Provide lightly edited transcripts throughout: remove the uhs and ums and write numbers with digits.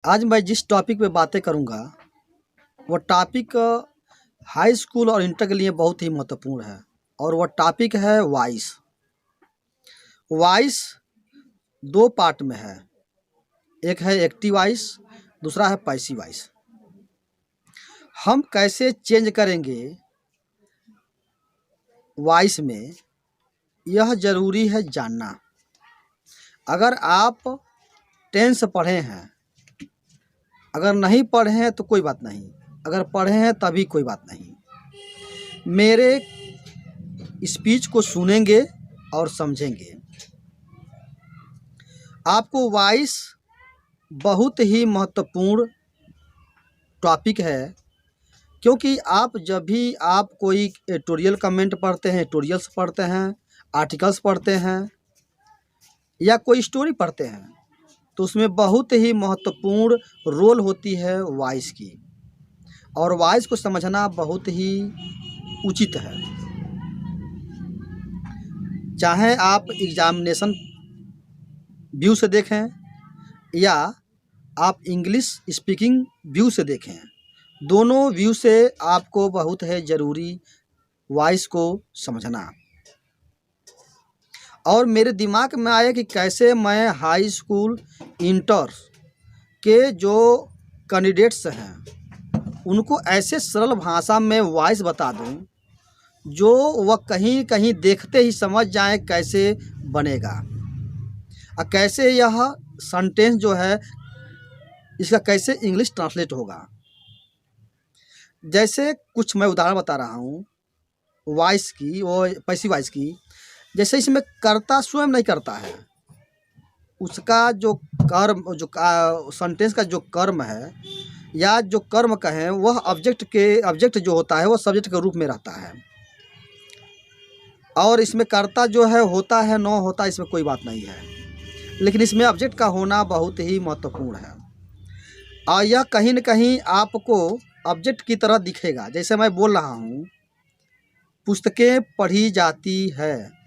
आज मैं जिस टॉपिक पे बातें करूँगा वो टॉपिक हाई स्कूल और इंटर के लिए बहुत ही महत्वपूर्ण है और वह टॉपिक है वॉइस। वॉइस दो पार्ट में है, एक है एक्टिव वॉइस, दूसरा है पैसिव वॉइस। हम कैसे चेंज करेंगे वॉइस में, यह ज़रूरी है जानना। अगर आप टेंस पढ़े हैं, अगर नहीं पढ़े हैं तो कोई बात नहीं, अगर पढ़े हैं तभी कोई बात नहीं। मेरे स्पीच को सुनेंगे और समझेंगे। आपको वॉइस बहुत ही महत्वपूर्ण टॉपिक है, क्योंकि आप जब भी आप कोई एडिटोरियल कमेंट पढ़ते हैं, एडिटोरियल्स पढ़ते हैं, आर्टिकल्स पढ़ते हैं या कोई स्टोरी पढ़ते हैं, तो उसमें बहुत ही महत्वपूर्ण रोल होती है वॉइस की, और वॉइस को समझना बहुत ही उचित है। चाहे आप एग्जामिनेशन व्यू से देखें या आप इंग्लिश स्पीकिंग व्यू से देखें, दोनों व्यू से आपको बहुत है ज़रूरी वॉइस को समझना। और मेरे दिमाग में आया कि कैसे मैं हाई स्कूल इंटर के जो कैंडिडेट्स हैं उनको ऐसे सरल भाषा में वॉइस बता दूं जो वह कहीं कहीं देखते ही समझ जाए कैसे बनेगा और कैसे यह सेंटेंस जो है इसका कैसे इंग्लिश ट्रांसलेट होगा। जैसे कुछ मैं उदाहरण बता रहा हूँ वॉइस की, वो पैसिव वॉइस की। जैसे इसमें कर्ता स्वयं नहीं करता है, उसका जो कर्म, जो सेंटेंस का जो कर्म है या जो कर्म कहें, वह ऑब्जेक्ट जो होता है वह सब्जेक्ट के रूप में रहता है। और इसमें कर्ता जो है होता है, न होता, इसमें कोई बात नहीं है, लेकिन इसमें ऑब्जेक्ट का होना बहुत ही महत्वपूर्ण है। और यह कहीं न कहीं आपको ऑब्जेक्ट की तरह दिखेगा। जैसे मैं बोल रहा हूँ, पुस्तकें पढ़ी जाती है,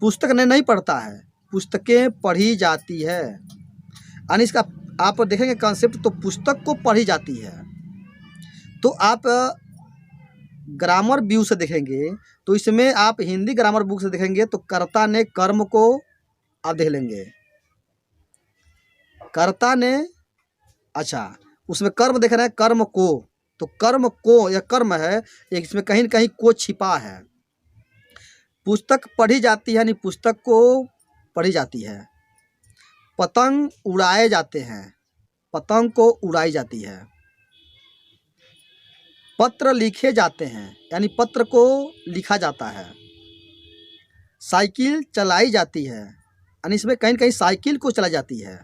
पुस्तक ने नहीं पढ़ता है, पुस्तकें पढ़ी जाती है, यानी इसका आप देखेंगे कॉन्सेप्ट, तो पुस्तक को पढ़ी जाती है। तो आप ग्रामर व्यू से देखेंगे तो इसमें आप हिंदी ग्रामर बुक से देखेंगे तो कर्ता ने कर्म को आप देख लेंगे, कर्ता ने, अच्छा उसमें कर्म देख रहे हैं, कर्म को, तो कर्म को या कर्म है, एक इसमें कहीं न कहीं को छिपा है। पुस्तक पढ़ी जाती है यानी पुस्तक को पढ़ी जाती है। पतंग उड़ाए जाते हैं, पतंग को उड़ाई जाती है। पत्र लिखे जाते हैं यानी पत्र को लिखा जाता है। साइकिल चलाई जाती है यानी इसमें कहीं न कहीं साइकिल को चलाई जाती है।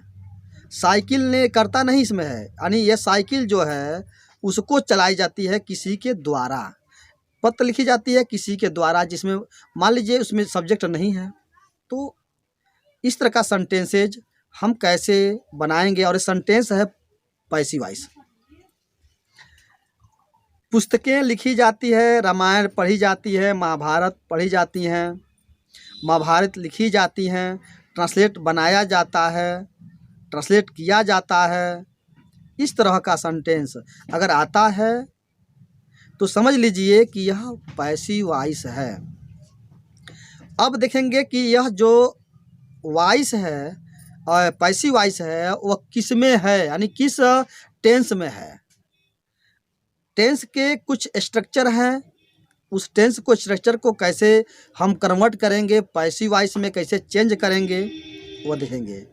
साइकिल ने करता नहीं इसमें है, यानी यह साइकिल जो है उसको चलाई जाती है किसी के द्वारा। पत्र लिखी जाती है किसी के द्वारा, जिसमें मान लीजिए उसमें सब्जेक्ट नहीं है। तो इस तरह का सेंटेंसेज हम कैसे बनाएंगे, और सेंटेंस है पैसिव वॉइस। पुस्तकें लिखी जाती है, रामायण पढ़ी जाती है, महाभारत पढ़ी जाती हैं, महाभारत लिखी जाती हैं, ट्रांसलेट बनाया जाता है, ट्रांसलेट किया जाता है। इस तरह का सेंटेंस अगर आता है तो समझ लीजिए कि यह पैसिव वॉइस है। अब देखेंगे कि यह जो वॉइस है और पैसिव वॉइस है वह किस में है, यानी किस टेंस में है। टेंस के कुछ स्ट्रक्चर हैं, उस टेंस को स्ट्रक्चर को कैसे हम कन्वर्ट करेंगे, पैसिव वॉइस में कैसे चेंज करेंगे, वो देखेंगे।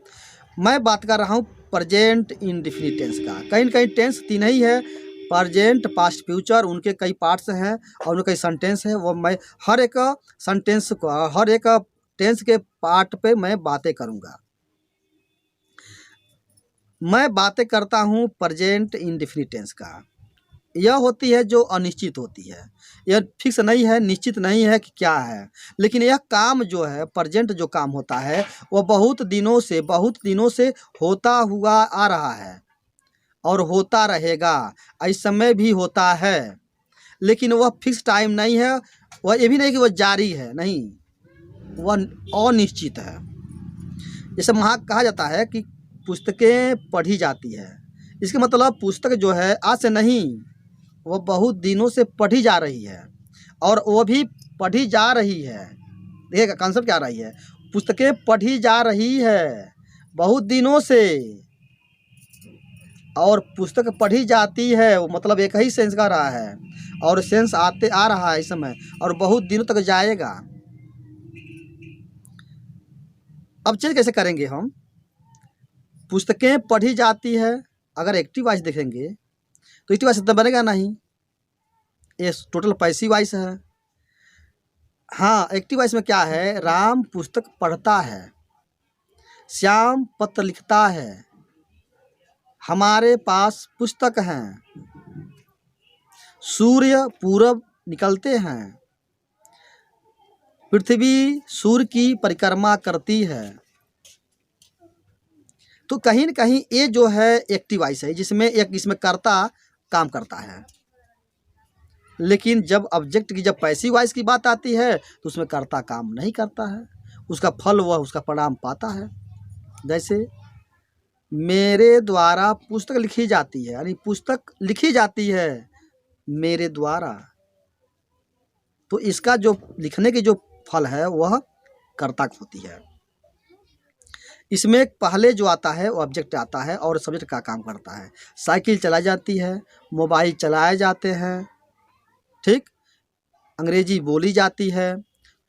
मैं बात कर रहा हूँ प्रेजेंट इंडेफिनिट टेंस का। कहीं न कहीं टेंस तीन ही है, प्रेजेंट, पास्ट, फ्यूचर, उनके कई पार्ट्स हैं और उनके कई सेंटेंस हैं। वो मैं हर एक सेंटेंस को, हर एक टेंस के पार्ट पे मैं बातें करूँगा। मैं बातें करता हूँ प्रेजेंट इंडेफिनिट टेंस का। यह होती है जो अनिश्चित होती है, यह फिक्स नहीं है, निश्चित नहीं है कि क्या है, लेकिन यह काम जो है, प्रेजेंट जो काम होता है वह बहुत दिनों से होता हुआ आ रहा है और होता रहेगा। इस समय भी होता है, लेकिन वह फिक्स टाइम नहीं है, वह ये भी नहीं कि वह जारी है, नहीं, वह अनिश्चित है। जैसे वहाँ कहा जाता है कि पुस्तकें पढ़ी जाती है। इसका मतलब पुस्तक जो है आज से नहीं, वो बहुत दिनों से पढ़ी जा रही है और वो भी पढ़ी जा रही है। देखिएगा कॉन्सेप्ट क्या आ रही है, पुस्तकें पढ़ी जा रही है बहुत दिनों से और पुस्तक पढ़ी जाती है, वो मतलब एक ही सेंस का रहा है और सेंस आते आ रहा है इस समय और बहुत दिनों तक जाएगा। अब चेंज कैसे करेंगे हम, पुस्तकें पढ़ी जाती है, अगर एक्टिव वॉइस देखेंगे तो एक्टिव वॉइस तो बनेगा नहीं, ये टोटल पैसिव वॉइस है। हाँ, एक्टिव वॉइस में क्या है, राम पुस्तक पढ़ता है, श्याम पत्र लिखता है, हमारे पास पुस्तक हैं, सूर्य पूरब निकलते हैं, पृथ्वी सूर्य की परिक्रमा करती है। तो कहीं न कहीं ये जो है एक्टिव वॉइस है, जिसमें एक इसमें कर्ता काम करता है। लेकिन जब ऑब्जेक्ट की जब पैसिव वॉइस की बात आती है तो उसमें कर्ता काम नहीं करता है, उसका फल वह उसका परिणाम पाता है। जैसे मेरे द्वारा पुस्तक लिखी जाती है, यानी पुस्तक लिखी जाती है मेरे द्वारा, तो इसका जो लिखने की जो फल है वह कर्ता की होती है। इसमें पहले जो आता है वो ऑब्जेक्ट आता है और सब्जेक्ट का काम करता है। साइकिल चलाई जाती है, मोबाइल चलाए जाते हैं, ठीक, अंग्रेजी बोली जाती है,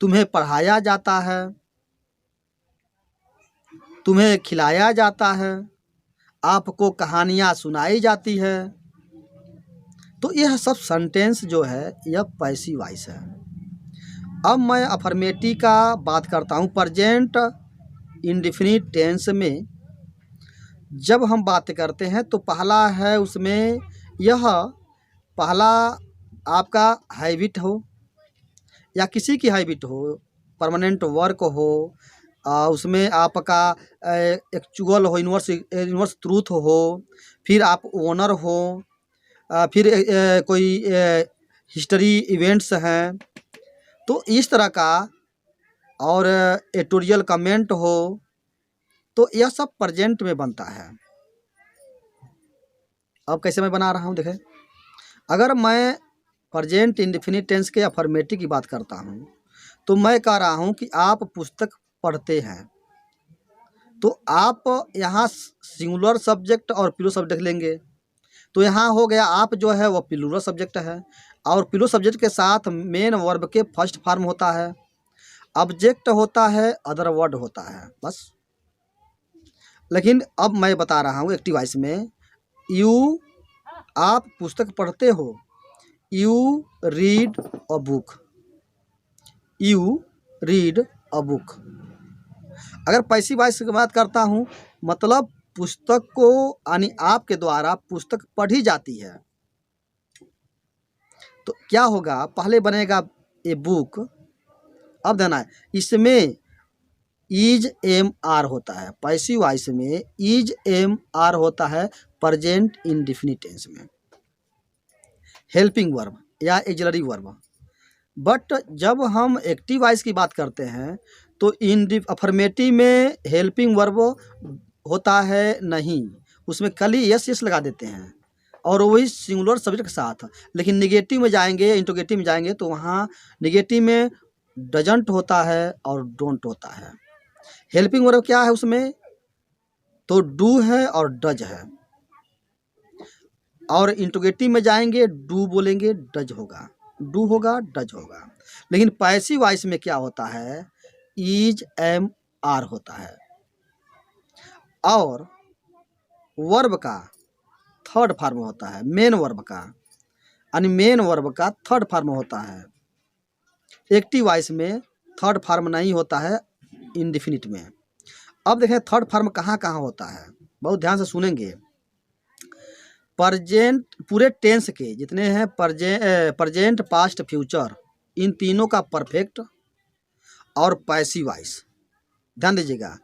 तुम्हें पढ़ाया जाता है, तुम्हें खिलाया जाता है, आपको कहानियाँ सुनाई जाती है। तो यह सब सेंटेंस जो है यह पैसिव वॉइस है। अब मैं अफर्मेटिव का बात करता हूँ। प्रेजेंट इंडेफिनिट टेंस में जब हम बात करते हैं तो पहला है उसमें, यह पहला आपका हैबिट हो या किसी की हैबिट हो, परमानेंट वर्क हो, उसमें आपका एक्चुअल हो, यूनिवर्स ट्रूथ हो, फिर आप ओनर हो, फिर कोई हिस्ट्री इवेंट्स हैं, तो इस तरह का, और एडिटोरियल कमेंट हो, तो यह सब प्रेजेंट में बनता है। अब कैसे मैं बना रहा हूँ देखें, अगर मैं प्रेजेंट इंडेफिनिट टेंस के अफर्मेटिव की बात करता हूँ तो मैं कह रहा हूँ कि आप पुस्तक पढ़ते हैं, तो आप यहाँ सिंगुलर सब्जेक्ट और प्लूरल सब्जेक्ट लेंगे, तो यहाँ हो गया आप जो है वो प्लूरल सब्जेक्ट है और प्लूरल सब्जेक्ट के साथ मेन वर्ब के फर्स्ट फॉर्म होता है, ऑब्जेक्ट होता है, अदर वर्ड होता है, बस। लेकिन अब मैं बता रहा हूँ एक्टिव वॉइस में, यू आप पुस्तक पढ़ते हो, you read a book, you read a book. अगर पैसिव वॉइस की बात करता हूँ, मतलब पुस्तक को यानी आपके द्वारा पुस्तक पढ़ी जाती है, तो क्या होगा, पहले बनेगा ए बुक। अब देना है, इसमें इज एम आर होता है, पैसिव वॉइस में इज एम आर होता है प्रेजेंट इंडेफिनिट टेंस में, हेल्पिंग वर्ब या एक्सिलरी वर्ब। बट जब हम एक्टिव वॉइस की बात करते हैं तो अफर्मेटिव में हेल्पिंग वर्ब होता है नहीं, उसमें खाली यस यस लगा देते हैं और वही सिंगुलर सब्जेक्ट के साथ। लेकिन निगेटिव में जाएंगे, इंटरोगेटिव में जाएंगे तो वहाँ निगेटिव में डजंट होता है और डोंट होता है। हेल्पिंग वर्ब क्या है उसमें, तो डू है और डज है, और इंटरोगेटिव में जाएंगे डू बोलेंगे डज होगा, डू होगा डज होगा। लेकिन पैसिव वॉइस में क्या होता है, इज एम आर होता है और वर्ब का थर्ड फॉर्म होता है, मेन वर्ब का, यानी मेन वर्ब का थर्ड फॉर्म होता है। एक्टिव वॉइस में थर्ड फॉर्म नहीं होता है इंडेफिनिट में। अब देखें थर्ड फॉर्म कहाँ कहाँ होता है, बहुत ध्यान से सुनेंगे। प्रेजेंट पूरे टेंस के जितने हैं, प्रेजेंट पास्ट फ्यूचर, इन तीनों का परफेक्ट और पैसिव वॉइस, ध्यान दीजिएगा,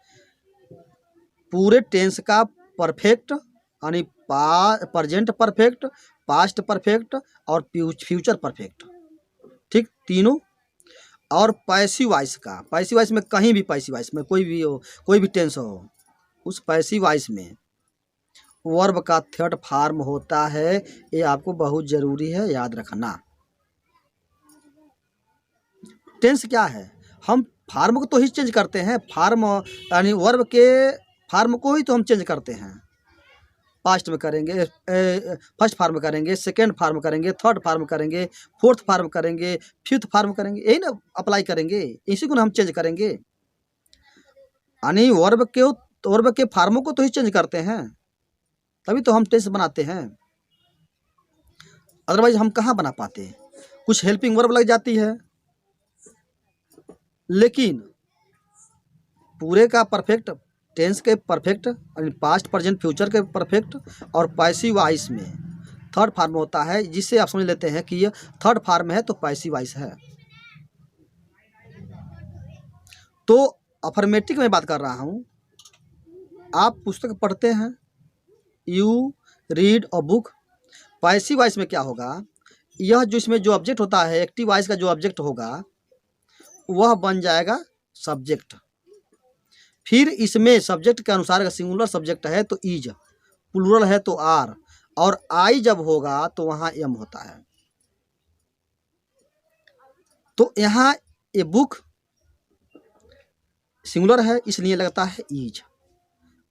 पूरे टेंस का परफेक्ट यानी प्रेजेंट परफेक्ट, पास्ट परफेक्ट और फ्यूचर परफेक्ट, ठीक, तीनों। और पैसिव वॉइस का, पैसिव वॉइस में कहीं भी पैसिव वॉइस में कोई भी हो, कोई भी टेंस हो, उस पैसिव वॉइस में वर्ब का थर्ड फॉर्म होता है। ये आपको बहुत ज़रूरी है याद रखना। टेंस क्या है, हम फार्म को तो ही चेंज करते हैं, फार्म यानी वर्ब के फार्म को ही तो हम चेंज करते हैं। पास्ट में करेंगे, फर्स्ट फार्म करेंगे, सेकेंड फार्म करेंगे, थर्ड फार्म करेंगे, फोर्थ फार्म करेंगे, फिफ्थ फार्म करेंगे, यही ना अप्लाई करेंगे, इसी को ना हम चेंज करेंगे। यानी वर्ब के फार्मों को तो ही चेंज करते हैं, तभी तो हम टेंस बनाते हैं। अदरवाइज हम कहाँ बना पाते हैं। कुछ हेल्पिंग वर्ब लग जाती है, लेकिन पूरे का परफेक्ट, टेंस के परफेक्ट, पास्ट प्रेजेंट फ्यूचर के परफेक्ट और पैसिव वॉइस में थर्ड फॉर्म होता है, जिससे आप समझ लेते हैं कि ये थर्ड फॉर्म है तो पैसिव वॉइस है। तो अफर्मेटिव में बात कर रहा हूँ। आप पुस्तक पढ़ते हैं, you read a book. Passive voice में क्या होगा, यह जो इसमें जो ऑब्जेक्ट होता है, एक्टिव वॉइस का जो ऑब्जेक्ट होगा वह बन जाएगा सब्जेक्ट। फिर इसमें सब्जेक्ट के अनुसार अगर सिंगुलर सब्जेक्ट है तो इज, प्लूरल है तो आर, और आई जब होगा तो वहाँ एम होता है। तो यहाँ ए बुक सिंगुलर है इसलिए लगता है is,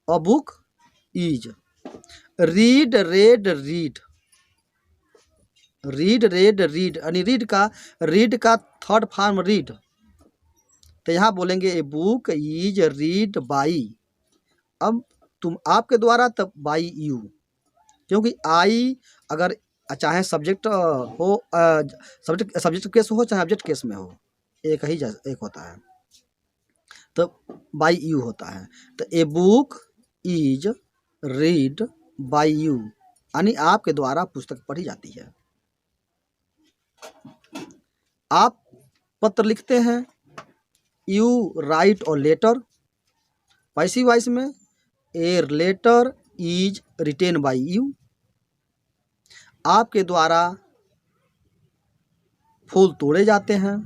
a book is. Read red read, read red read यानी रीड का थर्ड फॉर्म रीड, तो यहाँ बोलेंगे a book is read by. अब तुम आपके द्वारा तब बाई यू, क्योंकि आई अगर चाहे सब्जेक्ट हो, सब्जेक्ट केस हो चाहे ऑब्जेक्ट केस में हो, एक होता है, तो बाई यू होता है। तो a book is read by you यानी आपके द्वारा पुस्तक पढ़ी जाती है। आप पत्र लिखते हैं, यू राइट और लेटर। पैसिव वॉइस में a letter is written by you, आपके द्वारा फूल तोड़े जाते हैं।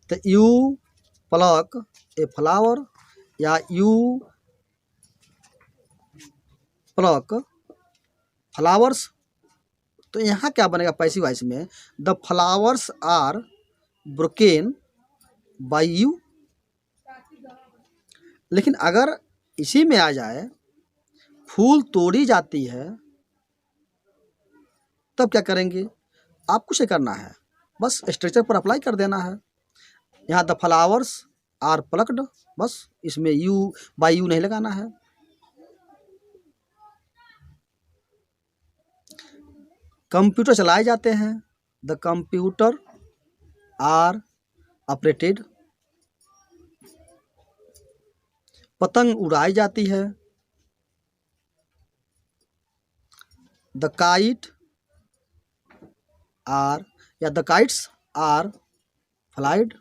तो यू प्लक ए फ्लावर या यू प्लक फ्लावर्स। तो यहाँ क्या बनेगा पैसिव वॉइस में, the flowers are broken by you. लेकिन अगर इसी में आ जाए फूल तोड़ी जाती है, तब क्या करेंगे, आप कुछ नहीं करना है, बस स्ट्रक्चर पर अप्लाई कर देना है। यहाँ द फ्लावर्स आर प्लक्ड, बस इसमें यू बाई यू नहीं लगाना है। कंप्यूटर चलाए जाते हैं, द कंप्यूटर आर ऑपरेटेड। पतंग उड़ाई जाती है, द काइट आर या द काइट्स आर फ्लाइड।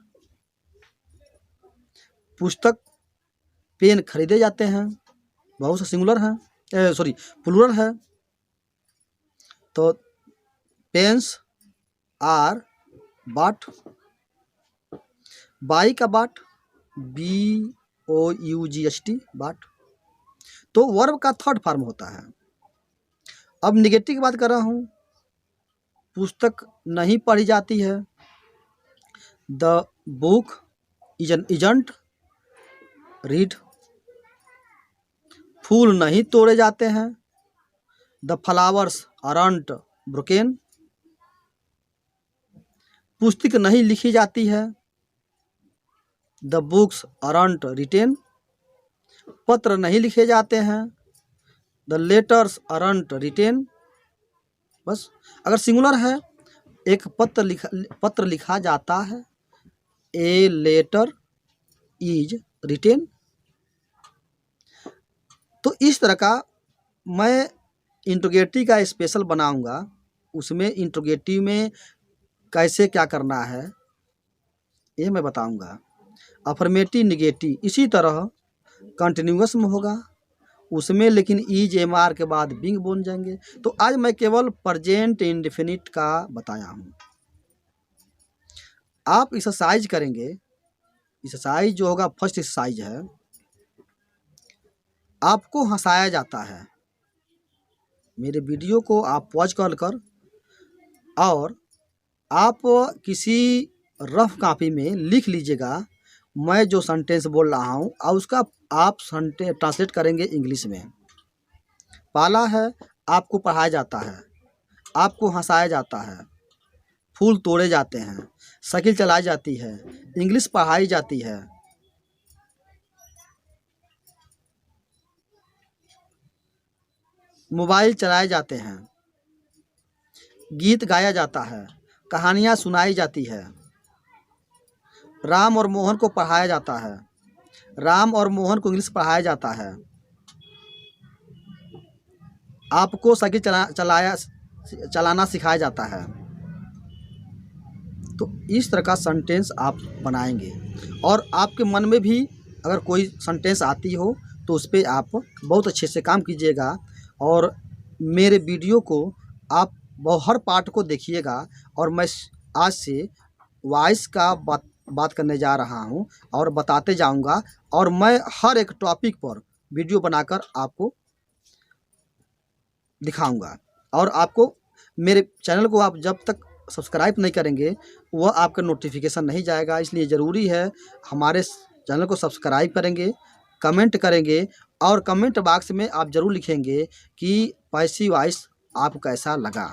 पुस्तक पेन खरीदे जाते हैं, बहुत से सिंगुलर हैं, प्लूरल है, तो पेन्स आर बाट। बाई का बाट BOUGHT बाट, तो वर्ब का थर्ड फॉर्म होता है। अब निगेटिव की बात कर रहा हूँ, पुस्तक नहीं पढ़ी जाती है, द बुक इजंट रीड। फूल नहीं तोड़े जाते हैं, द फ्लावर्स आरंट ब्रोकन। पुस्तक नहीं लिखी जाती है, द बुक्स आरंट रिटेन। पत्र नहीं लिखे जाते हैं, द लेटर्स आरंट रिटेन। बस अगर सिंगुलर है, एक पत्र लिखा जाता है, ए लेटर इज रिटेन। तो इस तरह का मैं इंट्रोगेटिव का स्पेशल बनाऊंगा, उसमें इंट्रोगेटिव में कैसे क्या करना है ये मैं बताऊंगा। अफर्मेटिव निगेटिव इसी तरह कंटिन्यूअस में होगा, उसमें लेकिन ईज एमआर के बाद बिंग बन जाएंगे। तो आज मैं केवल प्रेजेंट इंडेफिनिट का बताया हूँ। आप एक्सरसाइज करेंगे, एक्सरसाइज जो होगा फर्स्ट एक्सरसाइज है, आपको हंसाया जाता है। मेरे वीडियो को आप पॉज कर और आप किसी रफ कॉपी में लिख लीजिएगा, मैं जो सेंटेंस बोल रहा हूँ और उसका आप ट्रांसलेट करेंगे इंग्लिश में। पहला है, आपको पढ़ाया जाता है, आपको हंसाया जाता है, फूल तोड़े जाते हैं, साइकिल चलाई जाती है, इंग्लिश पढ़ाई जाती है, मोबाइल चलाए जाते हैं, गीत गाया जाता है, कहानियाँ सुनाई जाती है, राम और मोहन को पढ़ाया जाता है, राम और मोहन को इंग्लिश पढ़ाया जाता है, आपको साइकिल चलाना सिखाया जाता है। तो इस तरह का सेंटेंस आप बनाएंगे और आपके मन में भी अगर कोई सेंटेंस आती हो तो उस पर आप बहुत अच्छे से काम कीजिएगा। और मेरे वीडियो को आप हर पार्ट को देखिएगा और मैं आज से वॉइस का बात करने जा रहा हूं और बताते जाऊंगा और मैं हर एक टॉपिक पर वीडियो बनाकर आपको दिखाऊंगा। और आपको मेरे चैनल को आप जब तक सब्सक्राइब नहीं करेंगे वह आपका नोटिफिकेशन नहीं जाएगा। इसलिए ज़रूरी है हमारे चैनल को सब्सक्राइब करेंगे, कमेंट करेंगे और कमेंट बॉक्स में आप ज़रूर लिखेंगे कि पैसिव वॉइस आपको कैसा लगा।